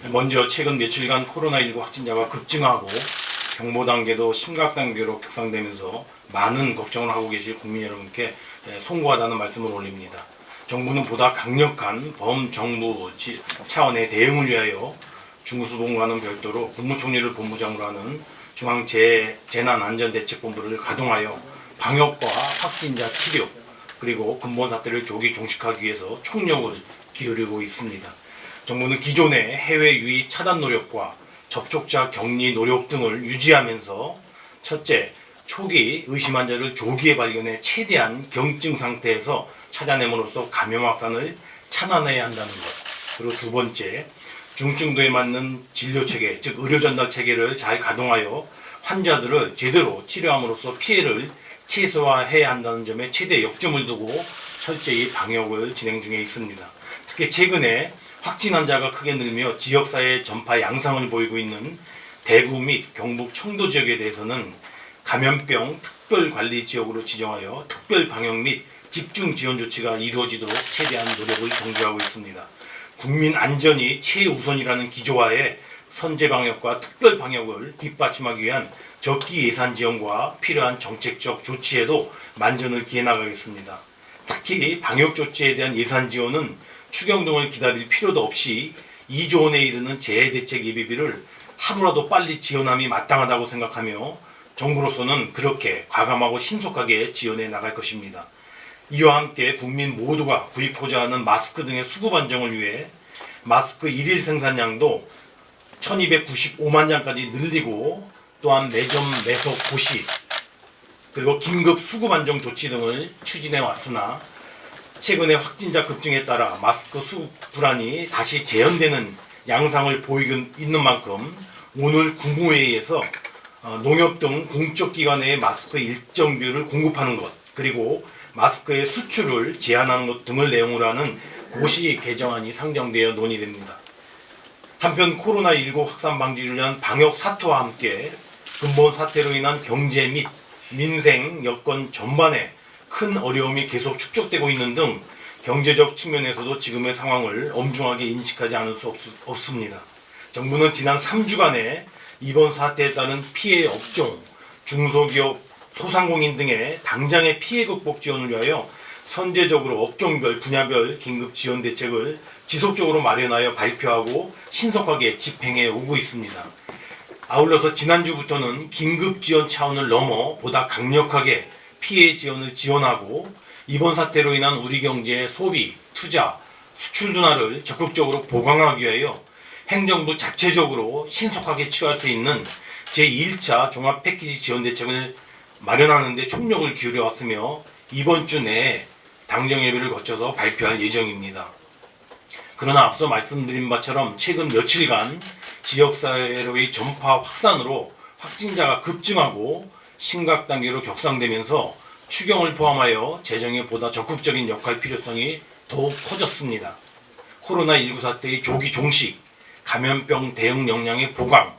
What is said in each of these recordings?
먼저 최근 며칠간 코로나19 확진자가 급증하고 경보 단계도 심각 단계로 격상되면서 많은 걱정을 하고 계실 국민 여러분께 송구하다는 말씀을 올립니다. 정부는 보다 강력한 범정부 차원의 대응을 위하여 중수본과는 별도로 국무총리를 본부장으로 하는 중앙재난안전대책본부를 가동하여 방역과 확진자 치료 그리고 근본 사태를 조기 종식하기 위해서 총력을 기울이고 있습니다. 정부는 기존의 해외 유입 차단 노력과 접촉자 격리 노력 등을 유지하면서 첫째, 초기 의심 환자를 조기에 발견해 최대한 경증 상태에서 찾아냄으로써 감염 확산을 차단해야 한다는 것. 그리고 두 번째, 중증도에 맞는 진료 체계, 즉 의료 전달 체계를 잘 가동하여 환자들을 제대로 치료함으로써 피해를 최소화해야 한다는 점에 최대 역점을 두고 철저히 방역을 진행 중에 있습니다. 특히 최근에 확진 환자가 크게 늘며 지역사회 전파 양상을 보이고 있는 대구 및 경북 청도 지역에 대해서는 감염병 특별관리지역으로 지정하여 특별 방역 및 집중 지원 조치가 이루어지도록 최대한 노력을 경주하고 있습니다. 국민 안전이 최우선이라는 기조하에 선제 방역과 특별 방역을 뒷받침하기 위한 적기 예산 지원과 필요한 정책적 조치에도 만전을 기해 나가겠습니다. 특히 방역 조치에 대한 예산 지원은 추경 등을 기다릴 필요도 없이 2조 원에 이르는 재해대책 예비비를 하루라도 빨리 지원함이 마땅하다고 생각하며 정부로서는 그렇게 과감하고 신속하게 지원해 나갈 것입니다. 이와 함께 국민 모두가 구입하고자 하는 마스크 등의 수급 안정을 위해 마스크 1일 생산량도 1295만 장까지 늘리고 또한 매점 매석 고시 그리고 긴급 수급 안정 조치 등을 추진해 왔으나 최근의 확진자 급증에 따라 마스크 수급 불안이 다시 재현되는 양상을 보이고 있는 만큼 오늘 국무회의에서 농협 등 공적 기관의 마스크 일정 비율을 공급하는 것 그리고 마스크의 수출을 제한하는 것 등을 내용으로 하는 고시 개정안이 상정되어 논의됩니다. 한편 코로나19 확산 방지를 위한 방역 사투와 함께 근본 사태로 인한 경제 및 민생 여건 전반에 큰 어려움이 계속 축적되고 있는 등 경제적 측면에서도 지금의 상황을 엄중하게 인식하지 않을 수 없습니다. 정부는 지난 3주간의 이번 사태에 따른 피해 업종, 중소기업, 소상공인 등의 당장의 피해 극복 지원을 위하여 선제적으로 업종별, 분야별 긴급 지원 대책을 지속적으로 마련하여 발표하고 신속하게 집행해 오고 있습니다. 아울러서 지난주부터는 긴급 지원 차원을 넘어 보다 강력하게 피해 지원을 지원하고 이번 사태로 인한 우리 경제의 소비, 투자, 수출 둔화를 적극적으로 보강하기 위하여 행정부 자체적으로 신속하게 취할 수 있는 제1차 종합 패키지 지원 대책을 마련하는 데 총력을 기울여 왔으며 이번 주 내에 당정 예비를 거쳐서 발표할 예정입니다. 그러나 앞서 말씀드린 바처럼 최근 며칠간 지역사회로의 전파 확산으로 확진자가 급증하고 심각 단계로 격상되면서 추경을 포함하여 재정에 보다 적극적인 역할 필요성이 더욱 커졌습니다. 코로나19 사태의 조기 종식, 감염병 대응 역량의 보강,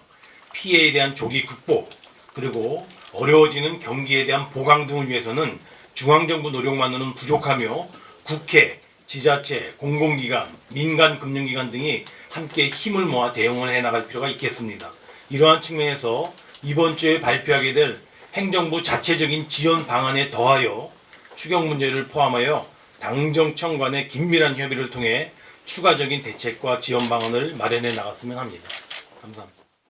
피해에 대한 조기 극복, 그리고 어려워지는 경기에 대한 보강 등을 위해서는 중앙정부 노력만으로는 부족하며 국회, 지자체, 공공기관, 민간금융기관 등이 함께 힘을 모아 대응을 해나갈 필요가 있겠습니다. 이러한 측면에서 이번 주에 발표하게 될 행정부 자체적인 지원 방안에 더하여 추경 문제를 포함하여 당정청 간의 긴밀한 협의를 통해 추가적인 대책과 지원 방안을 마련해 나갔으면 합니다. 감사합니다.